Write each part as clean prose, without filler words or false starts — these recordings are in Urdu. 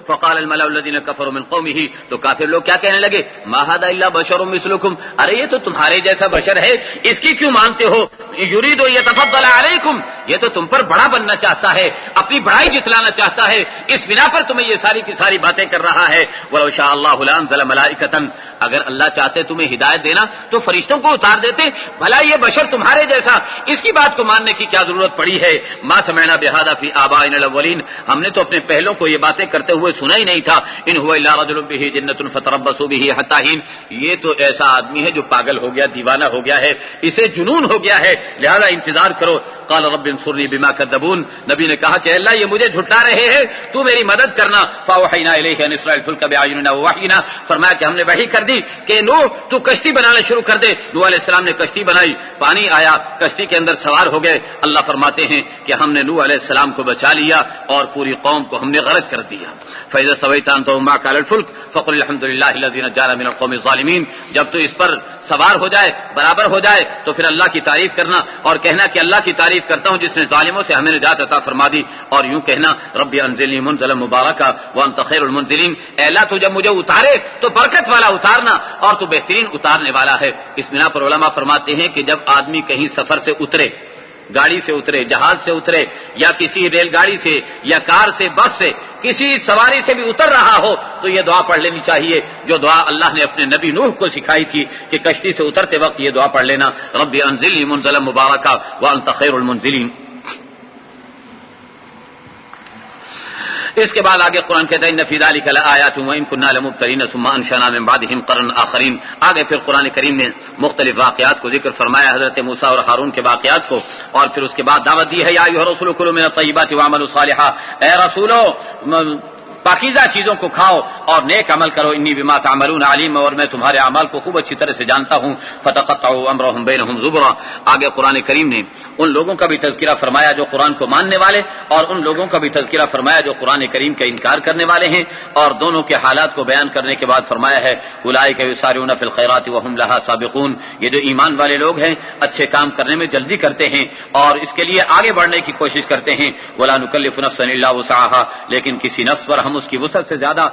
فقال الملأ الذين كفروا من قومه، تو کافر لوگ کیا کہنے لگے، ما هذا الا بشر مثلكم، ارے یہ تو تمہارے جیسا بشر ہے، اس کی کیوں مانتے ہو، یرید ان يتفضل عليكم، یہ تو تم پر بڑا بننا چاہتا ہے، اپنی بڑائی جتلانا چاہتا ہے، اس بنا پر تمہیں یہ ساری کی ساری باتیں کر رہا ہے۔ ولو شاء الله لانزل ملائکۃ، اگر اللہ چاہتے تمہیں ہدایت دینا تو فرشتوں کو اتار دیتے، بھلا یہ بشر تمہارے جیسا، اس کی بات کو ماننے کی کیا ضرورت پڑی ہے۔ ما سمعنا بهذا في آبائنا الاولین، ہم نے تو اپنے پہلوں کو یہ باتیں کرتے ہوئے سنا ہی نہیں تھا۔ ان هو الا رجل به جنۃ فتربصوا به حتى حين، یہ تو ایسا آدمی ہے جو پاگل ہو گیا، دیوانہ ہو گیا ہے، اسے جنون ہو گیا ہے، لہذا انتظار کرو۔ قال رب انصرنی بما كذبون، نبی نے کہا کہ اللہ یہ مجھے جھٹلا رہے ہیں، تو میری مدد کرنا۔ فاوحینا الیہ ان اسرع الفلک باعیننا ووحینا، فرمایا کہ ہم نے وحی کر دی کہ نوح تو کشتی بنانا شروع کر دے۔ نوح علیہ السلام نے کشتی بنائی، پانی آیا، کشتی کے اندر سوار ہو گئے۔ اللہ فرماتے ہیں کہ ہم نے نوح علیہ السلام کو بچا لیا اور پوری قوم کو ہم نے غرق کر دیا۔ فاذا سویت انت ومعك على الفلك فقل الحمد لله الذي نجانا من القوم الظالمين، جب تو اس پر سوار ہو جائے، برابر ہو جائے، تو پھر اللہ کی تعریف کرنا اور کہنا کہ اللہ کی تعریف کرتا ہوں جس نے ظالموں سے ہمیں نجات عطا فرما دی، اور یوں کہنا رب انزلنی منزلا مبارکا وانت خیر المنزلین، اے اللہ تو جب مجھے اتارے تو برکت والا اتارنا اور تو بہترین اتارنے والا ہے۔ اس بنا پر علماء فرماتے ہیں کہ جب آدمی کہیں سفر سے اترے، گاڑی سے اترے، جہاز سے اترے، یا کسی ریل گاڑی سے یا کار سے، بس سے، کسی سواری سے بھی اتر رہا ہو تو یہ دعا پڑھ لینی چاہیے جو دعا اللہ نے اپنے نبی نوح کو سکھائی تھی کہ کشتی سے اترتے وقت یہ دعا پڑھ لینا، رب انزلنی منزلا مبارکا وانت خیر المنزلین۔ اس کے بعد آگے قرآن کہتا ہے ان فی ذلک لآیات وان کنا لمبتلین ثم انشأنا من بعدهم قرنا آخرین۔ آگے پھر قرآن کریم نے مختلف واقعات کو ذکر فرمایا، حضرت موسیٰ اور ہارون کے واقعات کو، اور پھر اس کے بعد دعوت دی ہے یا ایھا الرسول کلوا من الطیبات واعملوا صالحا، اے رسولو پاکیزہ چیزوں کو کھاؤ اور نیک عمل کرو، انی بما تعملون علیم، اور میں تمہارے اعمال کو خوب اچھی طرح سے جانتا ہوں۔ فتقطعوا امرهم بینهم زبرا، آگے قرآن کریم نے ان لوگوں کا بھی تذکرہ فرمایا جو قرآن کو ماننے والے، اور ان لوگوں کا بھی تذکرہ فرمایا جو قرآن کریم کا انکار کرنے والے ہیں، اور دونوں کے حالات کو بیان کرنے کے بعد فرمایا ہے اولئک یسارعون فی الخیرات وهم لها سابقون، یہ جو ایمان والے لوگ ہیں اچھے کام کرنے میں جلدی کرتے ہیں اور اس کے لیے آگے بڑھنے کی کوشش کرتے ہیں۔ ولا نکلف نفسا الا وسعها، لیکن کسی نفس پر ہم اس کی وسعت سے زیادہ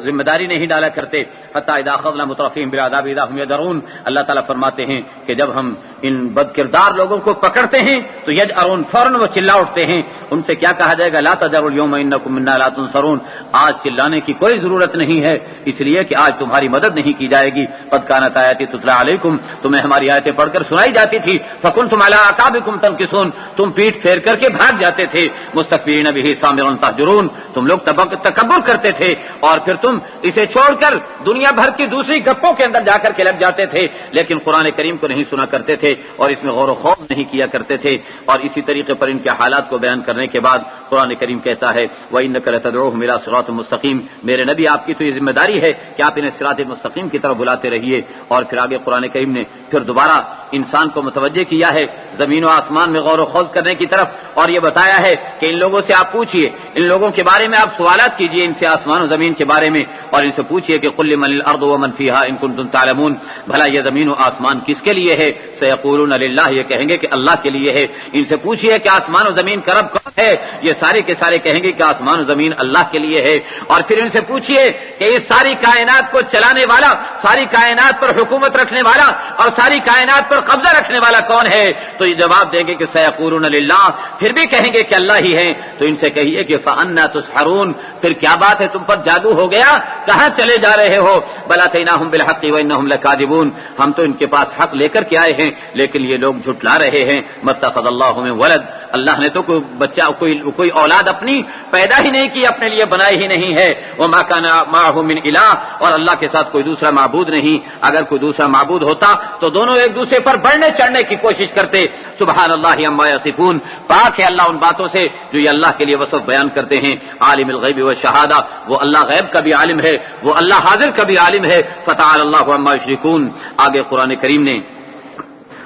ذمہ داری نہیں ڈالا کرتے۔ حتی اذا اخذنا مترفیهم بالعذاب اذا هم يجرون، اللہ تعالیٰ فرماتے ہیں کہ جب ہم ان بد کردار لوگوں کو پکڑتے ہیں تو یجرون، فوراً وہ چلا اٹھتے ہیں۔ ان سے کیا کہا جائے گا، لا تجروا اليوم انکم منا لا تنصرون، آج چلانے کی کوئی ضرورت نہیں ہے، اس لیے کہ آج تمہاری مدد نہیں کی جائے گی۔ قد كانت آیاتی تتلی علیکم، تمہیں ہماری آیتیں پڑھ کر سنائی جاتی تھی، فکنتم علی اعقابکم تنکصون، تم پیٹھ پھیر کر کے بھاگ جاتے تھے، مستکبرین به سامرا تهجرون، تم لوگ تکبر کرتے تھے اور پھر تم اسے چھوڑ کر دنیا بھر کی دوسری گپوں کے اندر جا کر کے لگ جاتے تھے، لیکن قرآن کریم کو نہیں سنا کرتے تھے اور اس میں غور و خوف نہیں کیا کرتے تھے۔ اور اسی طریقے پر ان کے حالات کو بیان کرنے کے بعد قرآن کریم کہتا ہے وَإِنَّكَ لَتَدْعُوهُمْ إِلَىٰ صِرَاطٍ مُسْتَقِيمٍ، میرے نبی آپ کی تو یہ ذمہ داری ہے کہ آپ انہیں صراط مستقیم کی طرف بلاتے رہیے۔ اور پھر آگے قرآن کریم نے پھر دوبارہ انسان کو متوجہ کیا ہے زمین و آسمان میں غور و خوض کرنے کی طرف، اور یہ بتایا ہے کہ ان لوگوں سے آپ پوچھئے، ان لوگوں کے بارے میں آپ سوالات کیجئے، ان سے آسمان و زمین کے بارے میں، اور ان سے پوچھئے کہ قل لمن الارض ومن فیہا ان کنتم تعلمون، بھلا یہ زمین و آسمان کس کے لیے ہے؟ سیقولون للہ، یہ کہیں گے کہ اللہ کے لیے ہے۔ ان سے پوچھئے کہ آسمان و زمین کا رب کون ہے؟ یہ سارے کے سارے کہیں گے کہ آسمان و زمین اللہ کے لیے ہے۔ اور پھر ان سے پوچھئے کہ اس ساری کائنات کو چلانے والا، ساری کائنات پر حکومت رکھنے والا اور ساری کائنات پر قبضہ رکھنے والا کون ہے؟ تو یہ جواب دیں گے کہ سیقولون للہ، پھر بھی کہیں گے کہ اللہ ہی ہے۔ تو ان سے کہیے کہ فأنا تسحرون، پھر کیا بات ہے، تم پر جادو ہو گیا، کہاں چلے جا رہے ہو؟ بل اتیناہم بالحق وانہم لکاذبون، ہم تو ان کے پاس حق لے کر کے آئے ہیں لیکن یہ لوگ جھٹلا رہے ہیں۔ متخذ اللہ من ولد، اللہ نے تو کوئی بچہ، کوئی اولاد اپنی پیدا ہی نہیں کی، اپنے لیے بنائی ہی نہیں ہے۔ وما کان معہ من الہ، اور اللہ کے ساتھ کوئی دوسرا معبود نہیں، اگر کوئی دوسرا معبود ہوتا تو دونوں ایک دوسرے پر بڑھنے چڑھنے کی کوشش کرتے۔ سبحان اللہ عما یصفون، پاک ہے اللہ ان باتوں سے جو یہ اللہ کے لیے وصف بیان کرتے ہیں۔ عالم الغیب والشہادہ، وہ اللہ غیب کا بھی عالم ہے، وہ اللہ حاضر کا بھی عالم ہے۔ فتعالی اللہ عما یشرکون، آگے قرآن کریم نے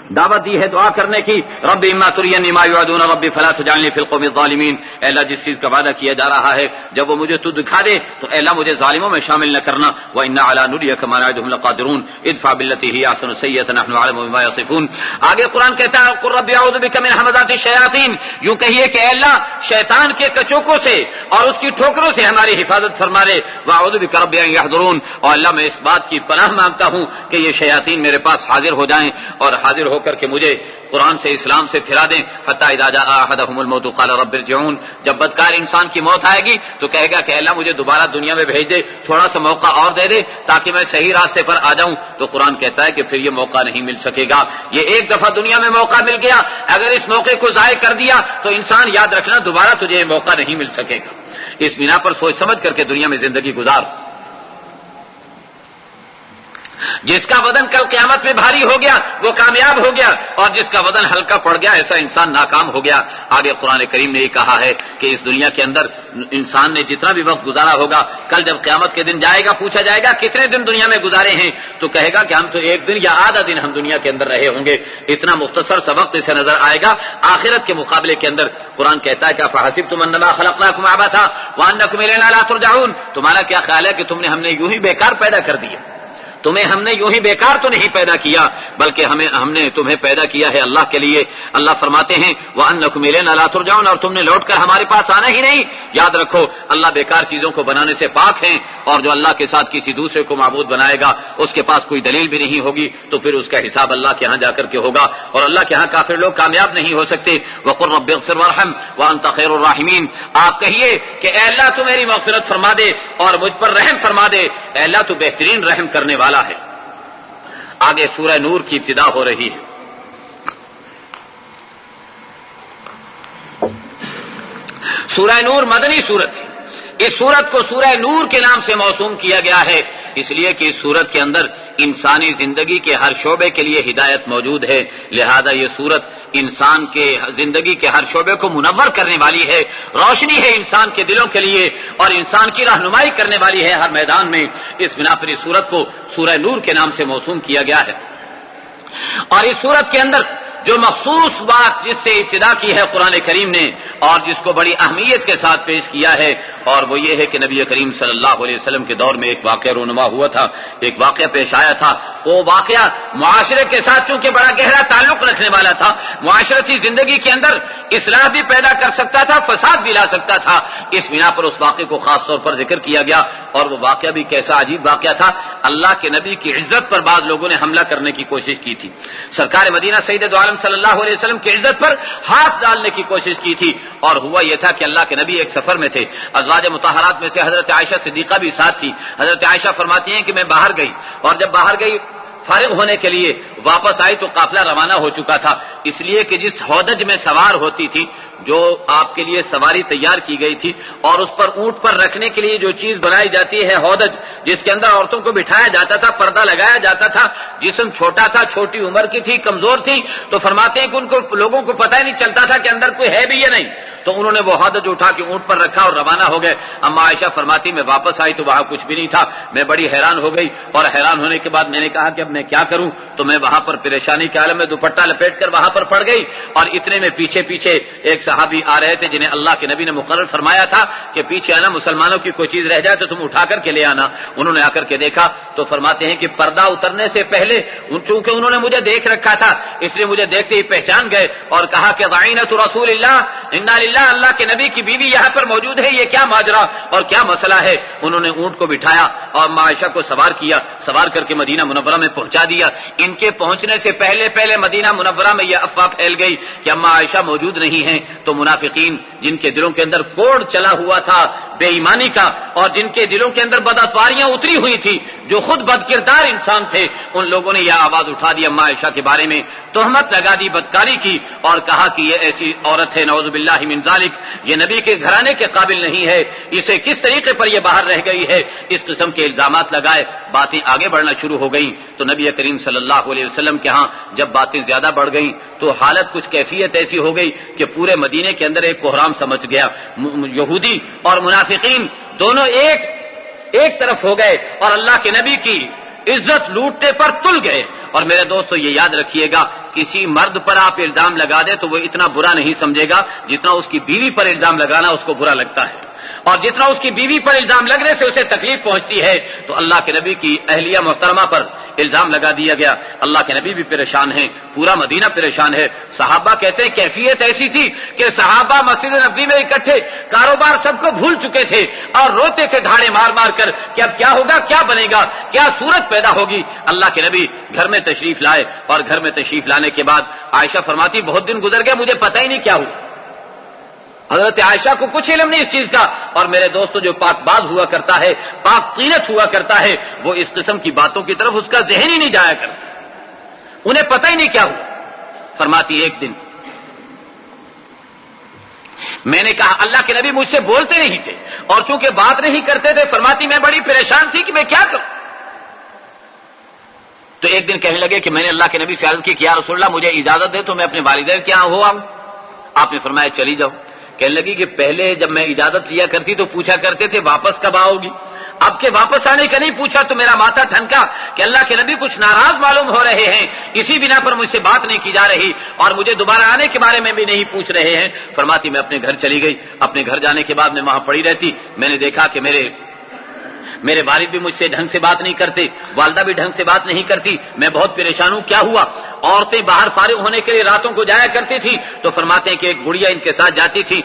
دعوت دی ہے دعا کرنے کی. رب اما ترینی ما یوعدون رب فلا تجعلنی فی القوم الظالمین. اے اللہ جس چیز کا وعدہ کیا جا رہا ہے جب وہ مجھے تو دکھا دے تو اے اللہ مجھے ظالموں میں شامل نہ کرنا. وإنا علی نریک ما نعدهم لقادرون ادفع بالتي هي احسن السیئۃ نحن اعلم بما یصفون. آگے قرآن کہتا ہے قل رب اعوذ بک من همزات الشیاطین. یوں کہیے کہ اے اللہ شیطان کے کچوکوں سے اور اس کی ٹھوکروں سے ہماری حفاظت فرما لے. واعوذ بک رب ان یحضرون. اور اللہ میں اس بات کی پناہ مانگتا ہوں کہ یہ شیاطین میرے پاس حاضر ہو جائیں اور حاضر ہو کر کے مجھے قرآن سے اسلام سے پھرا دیں. حتی اذا جاء احدهم الموت قال رب ارجعون. جب بدکار انسان کی موت آئے گی تو کہے گا کہ اللہ مجھے دوبارہ دنیا میں بھیج دے, تھوڑا سا موقع اور دے دے تاکہ میں صحیح راستے پر آ جاؤں. تو قرآن کہتا ہے کہ پھر یہ موقع نہیں مل سکے گا. یہ ایک دفعہ دنیا میں موقع مل گیا, اگر اس موقع کو ضائع کر دیا تو انسان یاد رکھنا دوبارہ تجھے یہ موقع نہیں مل سکے گا. اس بنا پر سوچ سمجھ کر کے دنیا میں زندگی گزار. جس کا وزن کل قیامت میں بھاری ہو گیا وہ کامیاب ہو گیا, اور جس کا وزن ہلکا پڑ گیا ایسا انسان ناکام ہو گیا. آگے قرآن کریم نے یہ کہا ہے کہ اس دنیا کے اندر انسان نے جتنا بھی وقت گزارا ہوگا کل جب قیامت کے دن جائے گا پوچھا جائے گا کتنے دن دنیا میں گزارے ہیں تو کہے گا کہ ہم تو ایک دن یا آدھا دن ہم دنیا کے اندر رہے ہوں گے. اتنا مختصر سا وقت اسے نظر آئے گا. آخرت کے مقابلے کے اندر قرآن کہتا ہے کہ فحسبتم انما خلقناکم عبثا وانکم الینا لا ترجعون. تمہارا کیا خیال ہے کہ تم نے ہم نے یوں ہی بیکار پیدا کر دیا؟ تمہیں ہم نے یوں ہی بیکار تو نہیں پیدا کیا بلکہ ہم نے تمہیں پیدا کیا ہے اللہ کے لیے. اللہ فرماتے ہیں وَأَنَّكُمْ إِلَيْنَا لَا تُرْجَعُونَ. اور تم نے لوٹ کر ہمارے پاس آنا ہی نہیں. یاد رکھو اللہ بیکار چیزوں کو بنانے سے پاک ہیں, اور جو اللہ کے ساتھ کسی دوسرے کو معبود بنائے گا اس کے پاس کوئی دلیل بھی نہیں ہوگی تو پھر اس کا حساب اللہ کے ہاں جا کر کے ہوگا, اور اللہ کے ہاں کافر لوگ کامیاب نہیں ہو سکتے. وَقُلْ رَبِّ اغْفِرْ وَارْحَمْ وَأَنْتَ خَيْرُ الرَّاحِمِينَ. آپ کہیے کہ اے اللہ تو میری مغفرت فرما دے اور مجھ پر رحم فرما دے. اے اللہ تو بہترین رحم کرنے والا ہے. آگے سورہ نور کی ابتدا ہو رہی ہے. سورہ نور مدنی سورت ہے. اس سورت کو سورہ نور کے نام سے موسوم کیا گیا ہے اس لیے کہ اس سورت کے اندر انسانی زندگی کے ہر شعبے کے لیے ہدایت موجود ہے. لہذا یہ سورت انسان کے زندگی کے ہر شعبے کو منور کرنے والی ہے, روشنی ہے انسان کے دلوں کے لیے اور انسان کی رہنمائی کرنے والی ہے ہر میدان میں. اس بنا پر اس سورت کو سورہ نور کے نام سے موسوم کیا گیا ہے. اور اس سورت کے اندر جو مخصوص بات جس سے ابتدا کی ہے قرآن کریم نے اور جس کو بڑی اہمیت کے ساتھ پیش کیا ہے اور وہ یہ ہے کہ نبی کریم صلی اللہ علیہ وسلم کے دور میں ایک واقعہ رونما ہوا تھا, ایک واقعہ پیش آیا تھا. وہ واقعہ معاشرے کے ساتھ چونکہ بڑا گہرا تعلق رکھنے والا تھا, معاشرتی زندگی کے اندر اصلاح بھی پیدا کر سکتا تھا, فساد بھی لا سکتا تھا. اس بنا پر اس واقعے کو خاص طور پر ذکر کیا گیا. اور وہ واقعہ بھی کیسا عجیب واقعہ تھا. اللہ کے نبی کی عزت پر بعض لوگوں نے حملہ کرنے کی کوشش کی تھی. سرکار مدینہ سید دو عالم صلی اللہ علیہ وسلم کی عزت پر ہاتھ ڈالنے کی کوشش کی تھی. اور ہوا یہ تھا کہ اللہ کے نبی ایک سفر میں تھے. ازواج مطہرات میں سے حضرت عائشہ صدیقہ بھی ساتھ تھی. حضرت عائشہ فرماتی ہیں کہ میں باہر گئی اور جب باہر گئی فارغ ہونے کے لیے واپس آئی تو قافلہ روانہ ہو چکا تھا. اس لیے کہ جس ہودج میں سوار ہوتی تھی جو آپ کے لیے سواری تیار کی گئی تھی اور اس پر اونٹ پر رکھنے کے لیے جو چیز بنائی جاتی ہے ہودج جس کے اندر عورتوں کو بٹھایا جاتا تھا, پردہ لگایا جاتا تھا, جسم چھوٹا تھا, چھوٹی عمر کی تھی, کمزور تھی, تو فرماتے ہیں کہ ان کو لوگوں کو پتہ ہی نہیں چلتا تھا کہ اندر کوئی ہے بھی یا نہیں. تو انہوں نے وہ ہودج اٹھا کے اونٹ پر رکھا اور روانہ ہو گئے. اما عائشہ فرماتی میں واپس آئی تو وہاں کچھ بھی نہیں تھا. میں بڑی حیران ہو گئی اور حیران ہونے کے بعد میں نے کہا کہ اب میں کیا کروں. تو میں وہاں پر پریشانی کے عالم میں دوپٹہ لپیٹ کر وہاں پر پڑ گئی. اور اتنے میں پیچھے پیچھے ایک صحابی آ رہے تھے جنہیں اللہ کے نبی نے مقرر فرمایا تھا کہ پیچھے آنا, مسلمانوں کی کوئی چیز رہ جائے تو تم اٹھا کر کے لے آنا. انہوں نے آ کر کے دیکھا تو فرماتے ہیں کہ پردہ اترنے سے پہلے چونکہ انہوں نے مجھے دیکھ رکھا تھا اس لیے مجھے دیکھتے ہی پہچان گئے اور کہا کہ ضعینۃ رسول اللہ انا للہ, اللہ کے نبی کی بیوی یہاں پر موجود ہے, یہ کیا ماجرا اور کیا مسئلہ ہے. انہوں نے اونٹ کو بٹھایا اور عائشہ کو سوار کیا, سوار کر کے مدینہ منورہ میں پہنچا دیا. ان کے پہنچنے سے پہلے مدینہ منورہ میں یہ افواہ پھیل گئی کہ اما عائشہ موجود نہیں ہیں. تو منافقین جن کے دلوں کے اندر کوڑ چلا ہوا تھا بے ایمانی کا اور جن کے دلوں کے اندر بدعتواریاں اتری ہوئی تھی, جو خود بدکردار انسان تھے, ان لوگوں نے یہ آواز اٹھا دی اما عائشہ کے بارے میں, تہمت لگا دی بدکاری کی اور کہا کہ یہ ایسی عورت ہے نعوذ باللہ من ذالک, یہ نبی کے گھرانے کے قابل نہیں ہے, اسے کس طریقے پر یہ باہر رہ گئی ہے. اس قسم کے الزامات لگائے, باتیں آگے بڑھنا شروع ہو گئیں. تو نبی کریم صلی اللہ علیہ وسلم کے ہاں جب باتیں زیادہ بڑھ گئیں تو حالت کچھ کیفیت ایسی ہو گئی کہ پورے مدینے کے اندر ایک کوہرام سمجھ گیا. یہودی اور منافقین دونوں ایک طرف ہو گئے اور اللہ کے نبی کی عزت لوٹنے پر تل گئے. اور میرے دوستو یہ یاد رکھیے گا کسی مرد پر آپ الزام لگا دیں تو وہ اتنا برا نہیں سمجھے گا جتنا اس کی بیوی پر الزام لگانا اس کو برا لگتا ہے، اور جتنا اس کی بیوی پر الزام لگنے سے اسے تکلیف پہنچتی ہے۔ تو اللہ کے نبی کی اہلیہ محترمہ پر الزام لگا دیا گیا، اللہ کے نبی بھی پریشان ہیں، پورا مدینہ پریشان ہے۔ صحابہ کہتے ہیں کیفیت ایسی تھی کہ صحابہ مسجد نبوی میں اکٹھے، کاروبار سب کو بھول چکے تھے اور روتے تھے دھاڑے مار مار کر کہ اب کیا ہوگا، کیا بنے گا، کیا صورت پیدا ہوگی۔ اللہ کے نبی گھر میں تشریف لائے، اور گھر میں تشریف لانے کے بعد عائشہ فرماتی بہت دن گزر گئے، مجھے پتہ ہی نہیں کیا ہوا۔ حضرت عائشہ کو کچھ علم نہیں اس چیز کا، اور میرے دوستوں جو پاک باز ہوا کرتا ہے، پاک طینت ہوا کرتا ہے، وہ اس قسم کی باتوں کی طرف اس کا ذہن ہی نہیں جایا کرتا، انہیں پتہ ہی نہیں کیا ہوا۔ فرماتی ایک دن میں نے کہا، اللہ کے نبی مجھ سے بولتے نہیں تھے اور چونکہ بات نہیں کرتے تھے، فرماتی میں بڑی پریشان تھی کہ میں کیا کروں۔ تو ایک دن کہنے لگے کہ میں نے اللہ کے نبی سے عرض کی کہ یا رسول اللہ مجھے اجازت دے تو میں اپنے والدین کے یہاں ہو آؤں۔ آپ نے فرمایا چلی جاؤ۔ کہنے لگی کہ پہلے جب میں اجازت لیا کرتی تو پوچھا کرتے تھے واپس کب آؤ گی، اب کے واپس آنے کا نہیں پوچھا تو میرا ماتھا ٹھنکا کہ اللہ کے نبی کچھ ناراض معلوم ہو رہے ہیں، اسی بنا پر مجھ سے بات نہیں کی جا رہی اور مجھے دوبارہ آنے کے بارے میں بھی نہیں پوچھ رہے ہیں۔ فرماتی میں اپنے گھر چلی گئی، اپنے گھر جانے کے بعد میں وہاں پڑی رہتی، میں نے دیکھا کہ میرے والد بھی مجھ سے ڈھنگ سے بات نہیں کرتے، والدہ بھی ڈھنگ سے بات نہیں کرتی، میں بہت پریشان ہوں، کیا ہوا۔ عورتیں باہر فارغ ہونے کے لیے راتوں کو جایا کرتی تھی تو فرماتے ہیں کہ ایک گڑیا ان کے ساتھ جاتی تھی،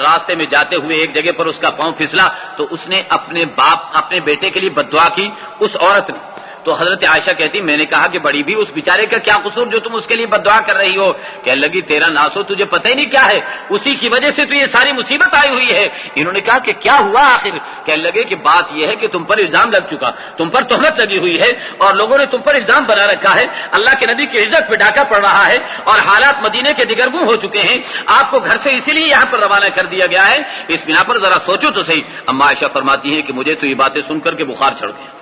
راستے میں جاتے ہوئے ایک جگہ پر اس کا پاؤں پھسلا تو اس نے اپنے بیٹے کے لیے بد دعا کی اس عورت نے۔ تو حضرت عائشہ کہتی میں نے کہا کہ بڑی بھی اس بیچارے کا کیا قصور جو تم اس کے لیے بد دعا کر رہی ہو۔ کہنے لگی تیرا ناسو تجھے پتہ ہی نہیں کیا ہے، اسی کی وجہ سے تو یہ ساری مصیبت آئی ہوئی ہے۔ انہوں نے کہا کہ کیا ہوا آخر؟ کہنے لگے کہ بات یہ ہے کہ تم پر الزام لگ چکا، تم پر تہمت لگی ہوئی ہے اور لوگوں نے تم پر الزام بنا رکھا ہے، اللہ کے نبی کی عزت پہ ڈاکہ پڑ رہا ہے اور حالات مدینے کے دگرگوں ہو چکے ہیں، آپ کو گھر سے اسی لیے یہاں پر روانہ کر دیا گیا ہے، اس بنا پر ذرا سوچو تو صحیح۔ اما عائشہ فرماتی ہیں کہ مجھے تو یہ باتیں سن کر کے بخار چڑھ گیا،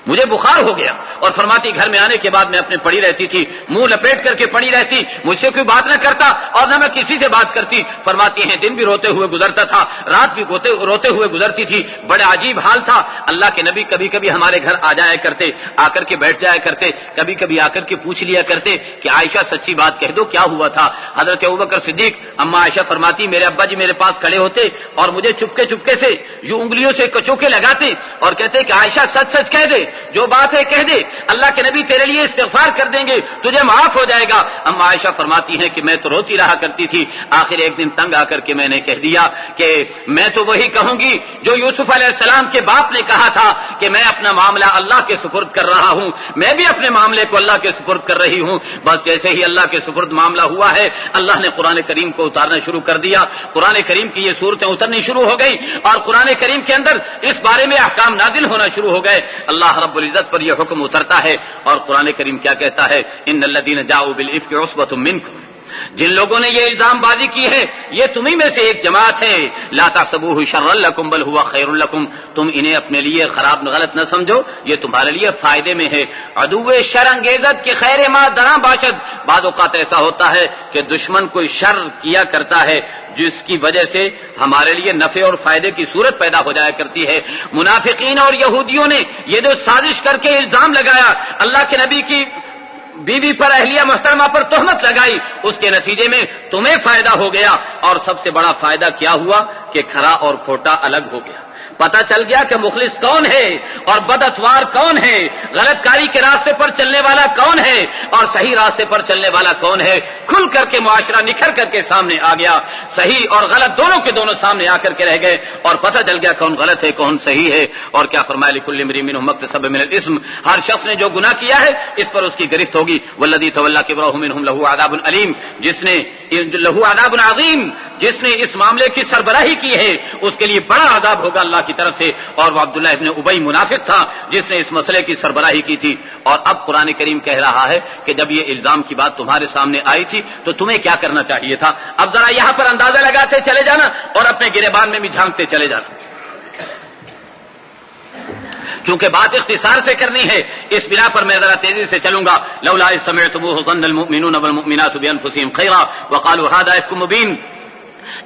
مجھے بخار ہو گیا، اور فرماتی گھر میں آنے کے بعد میں اپنے پڑی رہتی تھی، منہ لپیٹ کر کے پڑی رہتی، مجھ سے کوئی بات نہ کرتا اور نہ میں کسی سے بات کرتی۔ فرماتی ہیں دن بھی روتے ہوئے گزرتا تھا، رات بھی روتے ہوئے گزرتی تھی، بڑا عجیب حال تھا۔ اللہ کے نبی کبھی کبھی ہمارے گھر آ جایا کرتے، آ کر کے بیٹھ جایا کرتے، کبھی کبھی آ کر کے پوچھ لیا کرتے کہ عائشہ سچی بات کہہ دو کیا ہوا تھا۔ حضرت ابوبکر صدیق، اما عائشہ فرماتی میرے ابا جی میرے پاس کھڑے ہوتے اور مجھے چپکے چپکے سے یوں انگلیوں سے کچوکے لگاتے اور کہتے کہ عائشہ سچ سچ کہہ دے، جو بات ہے کہہ دے، اللہ کے نبی تیرے لیے استغفار کر دیں گے، تجھے معاف ہو جائے گا۔ اما عائشہ فرماتی ہیں کہ میں تو روتی رہا کرتی تھی، آخر ایک دن تنگ آ کر کے میں نے کہہ دیا کہ میں تو وہی کہوں گی جو یوسف علیہ السلام کے باپ نے کہا تھا کہ میں اپنا معاملہ اللہ کے سپرد کر رہا ہوں، میں بھی اپنے معاملے کو اللہ کے سپرد کر رہی ہوں۔ بس جیسے ہی اللہ کے سپرد معاملہ ہوا ہے، اللہ نے قرآن کریم کو اتارنا شروع کر دیا، قرآن کریم کی یہ صورتیں اترنی شروع ہو گئی اور قرآن کریم کے اندر اس بارے میں احکام نازل ہونا شروع ہو گئے۔ اللہ رب العزت پر یہ حکم اترتا ہے اور قرآن کریم کیا کہتا ہے، ان الذین جاؤوا بالافک عصبۃ منکم، جن لوگوں نے یہ الزام بازی کی ہے یہ تمہیں میں سے ایک جماعت ہے، لا تحسبوه شرا لکم بل هو خیر لکم، تم انہیں اپنے لیے خراب غلط نہ سمجھو، یہ تمہارے لیے فائدے میں ہے۔ عدو شر انگیزت کے خیر ما دراں باشد، بعض اوقات ایسا ہوتا ہے کہ دشمن کوئی شر کیا کرتا ہے جس کی وجہ سے ہمارے لیے نفع اور فائدے کی صورت پیدا ہو جایا کرتی ہے۔ منافقین اور یہودیوں نے یہ جو سازش کر کے الزام لگایا، اللہ کے نبی کی بیوی پر اہلیہ محترمہ پر تہمت لگائی، اس کے نتیجے میں تمہیں فائدہ ہو گیا، اور سب سے بڑا فائدہ کیا ہوا کہ کھرا اور کھوٹا الگ ہو گیا، پتہ چل گیا کہ مخلص کون ہے اور بداتوار کون ہے، غلط کاری کے راستے پر چلنے والا کون ہے اور صحیح راستے پر چلنے والا کون ہے۔ کھل کر کے معاشرہ نکھر کر کے سامنے آ گیا، صحیح اور غلط دونوں کے دونوں سامنے آ کر کے رہ گئے اور پتہ چل گیا کون غلط ہے کون صحیح ہے۔ اور کیا فرمایا، لکل امرئ منھم مکتسب من الاثم، ہر شخص نے جو گناہ کیا ہے اس پر اس کی گرفت ہوگی۔ والذی تولی کبرہ منھم لہ عذاب علیم، جس نے لہ عذاب عظیم، جس نے اس معاملے کی سربراہی کی ہے اس کے لیے بڑا عذاب ہوگا اللہ کی طرف سے۔ اور وہ عبداللہ ابن ابی منافق تھا جس نے اس مسئلے کی سربراہی کی تھی۔ اور اب قرآن کریم کہہ رہا ہے کہ جب یہ الزام کی بات تمہارے سامنے آئی تھی تو تمہیں کیا کرنا چاہیے تھا۔ اب ذرا یہاں پر اندازہ لگاتے چلے جانا اور اپنے گریبان میں بھی جھانکتے چلے جانا، چونکہ بات اختصار سے کرنی ہے اس بنا پر میں ذرا تیزی سے چلوں گا۔ لولا اذ سمعتموه ظن المؤمنون والمؤمنات بانفسهم خيرا وقالوا هذا افك مبين،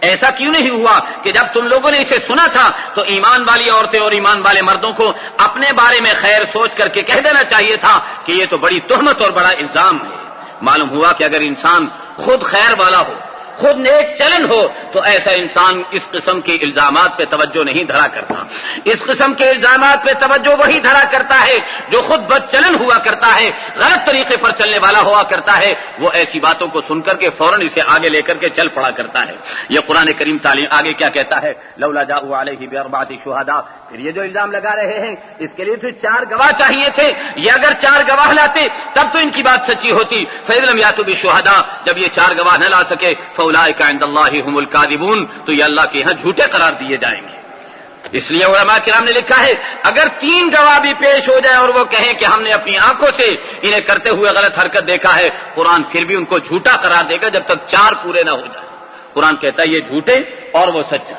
ایسا کیوں نہیں ہوا کہ جب تم لوگوں نے اسے سنا تھا تو ایمان والی عورتیں اور ایمان والے مردوں کو اپنے بارے میں خیر سوچ کر کے کہہ دینا چاہیے تھا کہ یہ تو بڑی تہمت اور بڑا الزام ہے، معلوم ہوا کہ اگر انسان خود خیر والا ہو، خود نیک چلن ہو، تو ایسا انسان اس قسم کے الزامات پہ توجہ نہیں دھرا کرتا۔ اس قسم کے الزامات پہ توجہ وہی دھرا کرتا ہے جو خود بد چلن ہوا کرتا ہے، غلط طریقے پر چلنے والا ہوا کرتا ہے، وہ ایسی باتوں کو سن کر کے فوراً اسے آگے لے کر کے چل پڑا کرتا ہے۔ یہ قرآن کریم تعلیم آگے کیا کہتا ہے؟ لولا جاءوا علیہ باربعۃ شہداء، پھر یہ جو الزام لگا رہے ہیں اس کے لیے تو 4 گواہ چاہیے تھے، یہ اگر 4 گواہ لاتے تب تو ان کی بات سچی ہوتی۔ فإذ لم یأتوا بالشہداء، جب یہ 4 گواہ نہ لا سکے فأولئک عند اللہ هم الکاذبون، تو یہ اللہ کے ہاں جھوٹے قرار دیے جائیں گے۔ اس لیے علماء کرام نے لکھا ہے اگر 3 گواہ بھی پیش ہو جائے اور وہ کہیں کہ ہم نے اپنی آنکھوں سے انہیں کرتے ہوئے غلط حرکت دیکھا ہے، قرآن پھر بھی ان کو جھوٹا قرار دے گا جب تک 4 پورے نہ ہو جائے۔ قرآن کہتا ہے یہ جھوٹے اور وہ سچا۔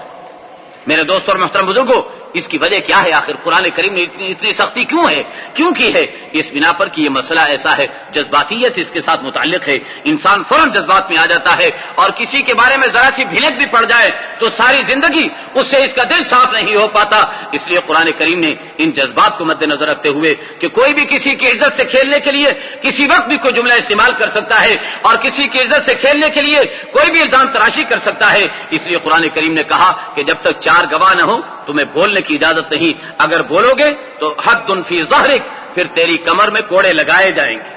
میرے دوست اور محترم بزرگوں، اس کی وجہ کیا ہے؟ آخر قرآن کریم نے اتنی سختی کیوں کی ہے؟ اس بنا پر کہ یہ مسئلہ ایسا ہے، جذباتیت اس کے ساتھ متعلق ہے، انسان فوراً جذبات میں آ جاتا ہے، اور کسی کے بارے میں ذرا سی بھنک بھی پڑ جائے تو ساری زندگی اس سے اس کا دل صاف نہیں ہو پاتا۔ اس لیے قرآن کریم نے ان جذبات کو مد نظر رکھتے ہوئے کہ کوئی بھی کسی کی عزت سے کھیلنے کے لیے کسی وقت بھی کوئی جملہ استعمال کر سکتا ہے، اور کسی کی عزت سے کھیلنے کے لیے کوئی بھی الزام تراشی کر سکتا ہے، اس لیے قرآن کریم نے کہا کہ جب تک 4 گواہ نہ ہو تمہیں بولنے کی اجازت نہیں، اگر بولو گے تو حد فی ظہرک، پھر تیری کمر میں کوڑے لگائے جائیں گے۔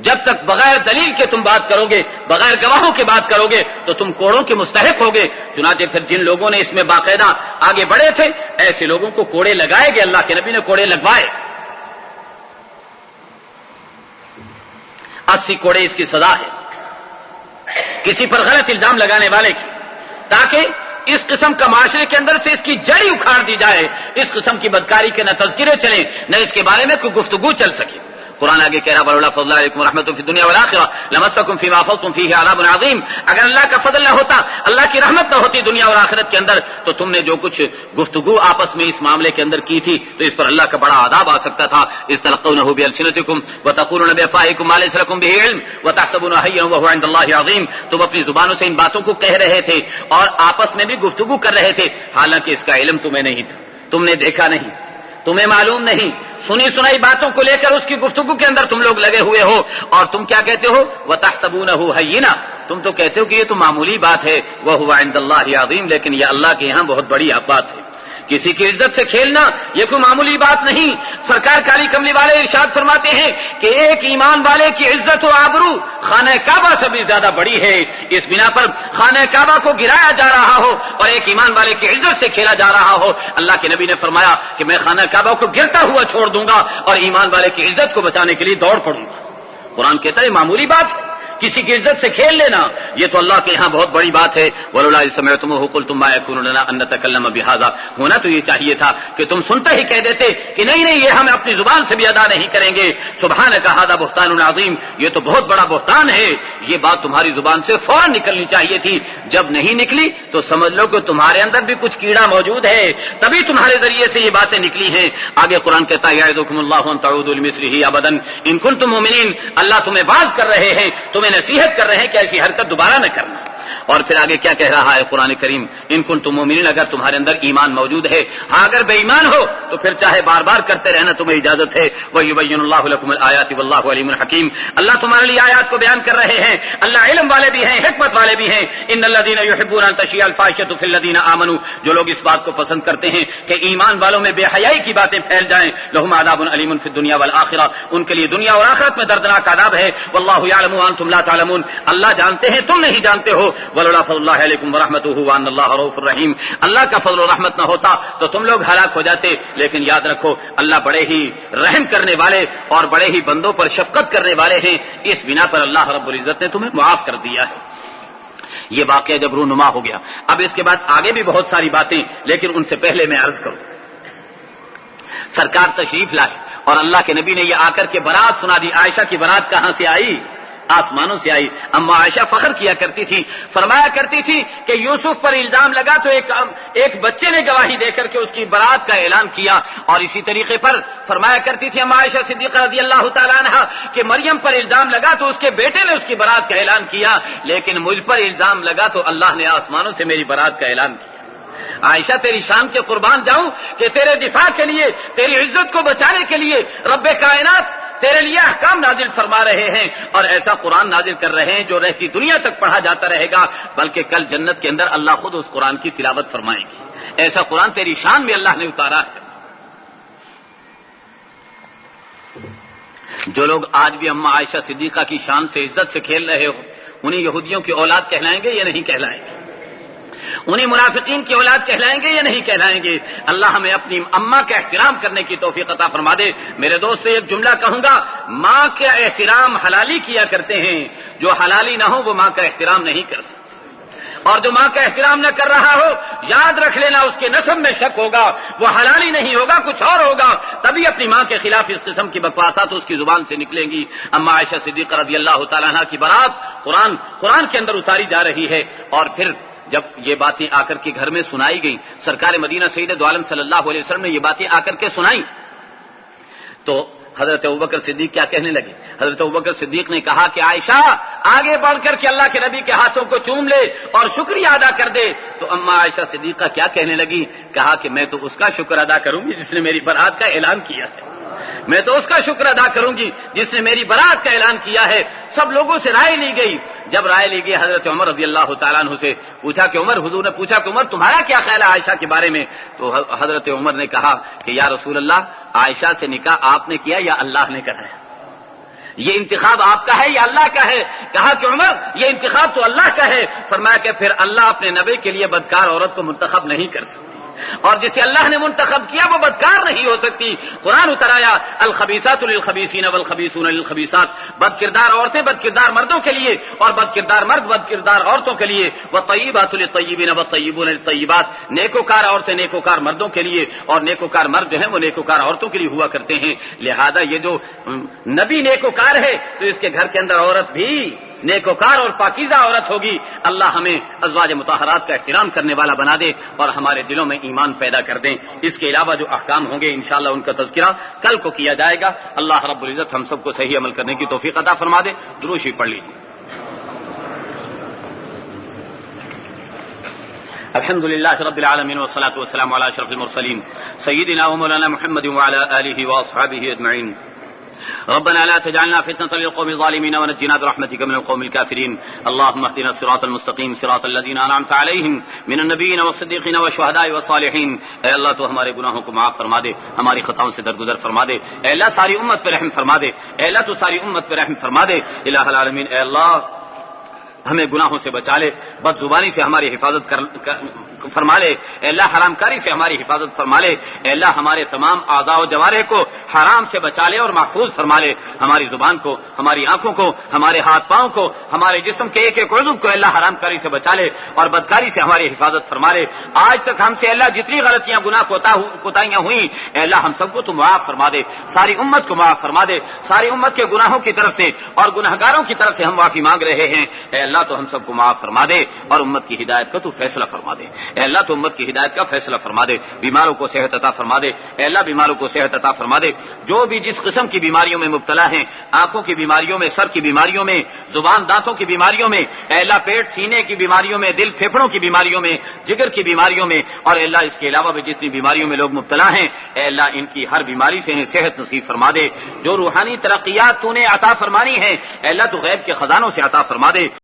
جب تک بغیر دلیل کے تم بات کرو گے، بغیر گواہوں کے بات کرو گے تو تم کوڑوں کے مستحق ہوگے۔ چنانچہ پھر جن لوگوں نے اس میں باقاعدہ آگے بڑھے تھے ایسے لوگوں کو کوڑے لگائے گئے، اللہ کے نبی نے کوڑے لگوائے، 80 کوڑے اس کی سزا ہے کسی پر غلط الزام لگانے والے کی، تاکہ اس قسم کا معاشرے کے اندر سے اس کی جڑی اکھاڑ دی جائے، اس قسم کی بدکاری کے نہ تذکرے چلیں نہ اس کے بارے میں کوئی گفتگو چل سکے۔ قرآن آگے کہہ رہا ولولا فضل اللہ علیکم ورحمۃ فی الدنیا والآخرہ لمسکم فیما افضتم فیہ عذاب عظیم، اگر اللہ کا فضل نہ ہوتا، اللہ کی رحمت نہ ہوتی دنیا اور آخرت کے اندر، تو تم نے جو کچھ گفتگو آپس میں اس معاملے کے اندر کی تھی تو اس پر اللہ کا بڑا عذاب آ سکتا تھا۔ اذ تلقونہ بألسنتکم وتقولون بأفواہکم ما لیس لکم بہ علم وتحسبونہ ہینا وہو عند اللہ عظیم، تم اپنی زبانوں سے ان باتوں کو کہہ رہے تھے اور آپس میں بھی گفتگو کر رہے تھے، حالانکہ اس کا علم تمہیں نہیں تھا، تم نے دیکھا نہیں، تمہیں معلوم نہیں، سنی سنائی باتوں کو لے کر اس کی گفتگو کے اندر تم لوگ لگے ہوئے ہو، اور تم کیا کہتے ہو وَتَحْسَبُونَهُ هَيِّنًا، تم تو کہتے ہو کہ یہ تو معمولی بات ہے، وَهُوَ عِندَ اللَّهِ عَظِيمٌ، لیکن یہ اللہ کے یہاں بہت بڑی بات ہے۔ کسی کی عزت سے کھیلنا یہ کوئی معمولی بات نہیں۔ سرکار کالی کملی والے ارشاد فرماتے ہیں کہ ایک ایمان والے کی عزت و آبرو خانہ کعبہ سے بھی زیادہ بڑی ہے، اس بنا پر خانہ کعبہ کو گرایا جا رہا ہو اور ایک ایمان والے کی عزت سے کھیلا جا رہا ہو، اللہ کے نبی نے فرمایا کہ میں خانہ کعبہ کو گرتا ہوا چھوڑ دوں گا اور ایمان والے کی عزت کو بچانے کے لیے دوڑ پڑوں گا۔ قرآن کہتا ہے معمولی بات ہے کسی کی عزت سے کھیل لینا، یہ تو اللہ کے یہاں بہت بڑی بات ہے۔ وَلَوْلَا إِذْ سَمِعْتُمُوهُ قُلْتُمْ مَا يَكُونُ لَنَا أَن نَّتَكَلَّمَ بِهَٰذَا، ہونا تو یہ چاہیے تھا کہ تم سنتے ہی کہہ دیتے کہ نہیں یہ ہم اپنی زبان سے بھی ادا نہیں کریں گے، سبحانک ھذا بہتان عظیم، یہ تو بہت بڑا بہتان ہے، یہ بات تمہاری زبان سے فوراً نکلنی چاہیے تھی، جب نہیں نکلی تو سمجھ لو کہ تمہارے اندر بھی کچھ کیڑا موجود ہے، تبھی تمہارے ذریعے سے یہ باتیں نکلی ہیں۔ آگے قرآن کہتا ہے یعظکم اللہ ان تعودوا لمثلہ ابدا ان کنتم مؤمنین، اللہ تمہیں واعظ کر رہے ہیں، تمہیں نصیحت کر رہے ہیں کہ ایسی حرکت دوبارہ نہ کرنا۔ اور پھر آگے کیا کہہ رہا ہے قرآن کریم، ان کنتم مومنین، اگر تمہارے اندر ایمان موجود ہے، ہاں اگر بے ایمان ہو تو پھر چاہے بار بار کرتے رہنا تمہیں اجازت ہے۔ وَيُبَيِّنُ اللَّهُ لَكُمُ الْآيَاتِ وَاللَّهُ عَلِيمٌ حَكِيمٌ، اللہ تمہارے لیے آیات کو بیان کر رہے ہیں، اللہ علم والے بھی ہیں، حکمت والے بھی ہیں۔ ان الذين يحبون ان تشيع الفاحشة في الذين آمنوا، جو لوگ اس بات کو پسند کرتے ہیں کہ ایمان والوں میں بے حیائی کی باتیں پھیل جائیں، لهم عذاب أليم في الدنيا والآخرة، ان کے لیے دنیا اور آخرت میں دردناک عذاب ہے۔ والله يعلم وانتم لا تعلمون، اللہ جانتے ہیں تم نہیں جانتے ہو۔ ولولا فضل اللہ علیکم ورحمتہ وان اللہ رؤوف رحیم، اللہ کا فضل و رحمت نہ ہوتا تو تم لوگ ہلاک ہو جاتے، لیکن یاد رکھو اللہ بڑے ہی رحم کرنے والے اور بڑے ہی بندوں پر شفقت کرنے والے ہیں، اس بنا پر اللہ رب العزت نے تمہیں معاف کر دیا ہے۔ یہ واقعہ جب رونما ہو گیا، اب اس کے بعد آگے بھی بہت ساری باتیں، لیکن ان سے پہلے میں عرض کروں، سرکار تشریف لائے اور اللہ کے نبی نے یہ آ کر کے برات سنا دی۔ عائشہ کی برات کہاں سے آئی؟ آسمانوں سے آئی۔ اما عائشہ فخر کیا کرتی تھی، فرمایا کرتی تھی کہ یوسف پر الزام لگا تو ایک بچے نے گواہی دے کر کے اس کی برات کا اعلان کیا، اور اسی طریقے پر فرمایا کرتی تھی اما عائشہ صدیقہ رضی اللہ تعالیٰ عنہ کہ مریم پر الزام لگا تو اس کے بیٹے نے اس کی برات کا اعلان کیا، لیکن مجھ پر الزام لگا تو اللہ نے آسمانوں سے میری برات کا اعلان کیا۔ عائشہ تیری شان کے قربان جاؤں کہ تیرے دفاع کے لیے، تیری عزت کو بچانے کے لیے رب کائنات تیرے لیے احکام نازل فرما رہے ہیں اور ایسا قرآن نازل کر رہے ہیں جو رہتی دنیا تک پڑھا جاتا رہے گا، بلکہ کل جنت کے اندر اللہ خود اس قرآن کی تلاوت فرمائیں گے۔ ایسا قرآن تیری شان میں اللہ نے اتارا ہے۔ جو لوگ آج بھی اما عائشہ صدیقہ کی شان سے عزت سے کھیل رہے ہو، انہیں یہودیوں کی اولاد کہلائیں گے یا نہیں کہلائیں گے؟ انہیں منافقین کی اولاد کہلائیں گے یا نہیں کہلائیں گے؟ اللہ ہمیں اپنی اماں کا احترام کرنے کی توفیق عطا فرما دے۔ میرے دوست ایک جملہ کہوں گا، ماں کا احترام حلالی کیا کرتے ہیں، جو حلالی نہ ہو وہ ماں کا احترام نہیں کر سکتے، اور جو ماں کا احترام نہ کر رہا ہو یاد رکھ لینا اس کے نسب میں شک ہوگا، وہ حلالی نہیں ہوگا، کچھ اور ہوگا، تبھی اپنی ماں کے خلاف اس قسم کی بکواسات اس کی زبان سے نکلیں گی۔ اما عائشہ صدیقہ رضی اللہ تعالیٰ عنہ کی برات قرآن کے اندر اتاری جا رہی ہے، اور پھر جب یہ باتیں آ کر کے گھر میں سنائی گئیں، سرکار مدینہ سید دو عالم صلی اللہ علیہ وسلم نے یہ باتیں آ کر کے سنائی، تو حضرت ابوبکر صدیق کیا کہنے لگے؟ حضرت ابوبکر صدیق نے کہا کہ عائشہ آگے بڑھ کر کے اللہ کے نبی کے ہاتھوں کو چوم لے اور شکریہ ادا کر دے۔ تو اما عائشہ صدیقہ کیا کہنے لگی؟ کہا کہ میں تو اس کا شکر ادا کروں گی جس نے میری برات کا اعلان کیا ہے، میں تو اس کا شکر ادا کروں گی جس نے میری برات کا اعلان کیا ہے۔ سب لوگوں سے رائے لی گئی، جب رائے لی گئی حضرت عمر رضی اللہ تعالیٰ عنہ سے پوچھا کہ حضور نے پوچھا کہ عمر تمہارا کیا خیال ہے عائشہ کے بارے میں؟ تو حضرت عمر نے کہا کہ یا رسول اللہ، عائشہ سے نکاح آپ نے کیا یا اللہ نے کرایا؟ یہ انتخاب آپ کا ہے یا اللہ کا ہے؟ کہا کہ عمر یہ انتخاب تو اللہ کا ہے۔ فرمایا کہ پھر اللہ اپنے نبی کے لیے بدکار عورت کو منتخب نہیں کر سکتی، اور جسے اللہ نے منتخب کیا وہ بدکار نہیں ہو سکتی۔ قرآن اترایا الخبیثات للخبیثین والخبیثون للخبیثات، بد کردار عورتیں بد کردار مردوں کے لیے اور بد کردار مرد بد کردار عورتوں کے لیے، والطیبات للطیبین والطیبون للطیبات، نیکوکار عورتیں نیکوکار مردوں کے لیے اور نیکوکار مرد جو ہیں وہ نیکوکار عورتوں کے لیے ہوا کرتے ہیں۔ لہذا یہ جو نبی نیکوکار ہے تو اس کے گھر کے اندر عورت بھی نیکوکار اور پاکیزہ عورت ہوگی۔ اللہ ہمیں ازواج مطہرات کا احترام کرنے والا بنا دے اور ہمارے دلوں میں ایمان پیدا کر دیں۔ اس کے علاوہ جو احکام ہوں گے انشاءاللہ ان کا تذکرہ کل کو کیا جائے گا۔ اللہ رب العزت ہم سب کو صحیح عمل کرنے کی توفیق عطا فرما دے۔ درود شریف پڑھ لیجیے۔ الحمد للہ رب العالمین والصلاة والسلام علی اشرف المرسلین سیدنا و مولانا محمد وعلی آلہ واصحابہ اجمعین۔ ربنا لا تجعلنا فتنة للقوم الظالمين ونجنا برحمتك من القوم الكافرين اللهم اهدنا الصراط المستقيم صراط الذين أنعمت عليهم من النبيين والصديقين والشهداء والصالحين۔ اے اللہ تو ہمارے گناہوں کو معاف فرما دے، ہماری خطاؤں سے درگزر فرما دے، اے اللہ ساری امت پہ رحم فرما دے، اے اللہ تو ساری امت پہ رحم فرما دے۔ الہ العالمین اے اللہ ہمیں گناہوں سے بچا لے، بد زبانی سے ہماری حفاظت فرما لے، اے اللہ حرام کاری سے ہماری حفاظت فرما لے، اے اللہ ہمارے تمام اعضاء و جوارح کو حرام سے بچا لے اور محفوظ فرما لے، ہماری زبان کو، ہماری آنکھوں کو، ہمارے ہاتھ پاؤں کو، ہمارے جسم کے ایک ایک عضو کو اللہ حرام کاری سے بچا لے اور بدکاری سے ہماری حفاظت فرما لے۔ آج تک ہم سے اللہ جتنی غلطیاں گناہ کوتاہیاں ہوئیں اے اللہ ہم سب کو تو معاف فرما دے، ساری امت کو معاف فرما دے، ساری امت کے گناہوں کی طرف سے اور گنہگاروں کی طرف سے ہم معافی مانگ رہے ہیں۔ اے اللہ تو ہم سب کو معاف فرما دے اور امت کی ہدایت کا تو فیصلہ فرما دے، اے اللہ تو امت کی ہدایت کا فیصلہ فرما دے، بیماروں کو صحت عطا فرما دے، اے اللہ بیماروں کو صحت عطا فرما دے، جو بھی جس قسم کی بیماریوں میں مبتلا ہیں، آنکھوں کی بیماریوں میں، سر کی بیماریوں میں، زبان دانتوں کی بیماریوں میں، اے اللہ پیٹ سینے کی بیماریوں میں، دل پھیپھڑوں کی بیماریوں میں، جگر کی بیماریوں میں، اور اے اللہ اس کے علاوہ بھی جتنی بیماریوں میں لوگ مبتلا ہیں اے اللہ ان کی ہر بیماری سے انہیں صحت نصیب فرما دے، جو روحانی ترقیات تو نے عطا فرمانی ہے اے اللہ تو غیب کے خزانوں سے عطا فرما دے۔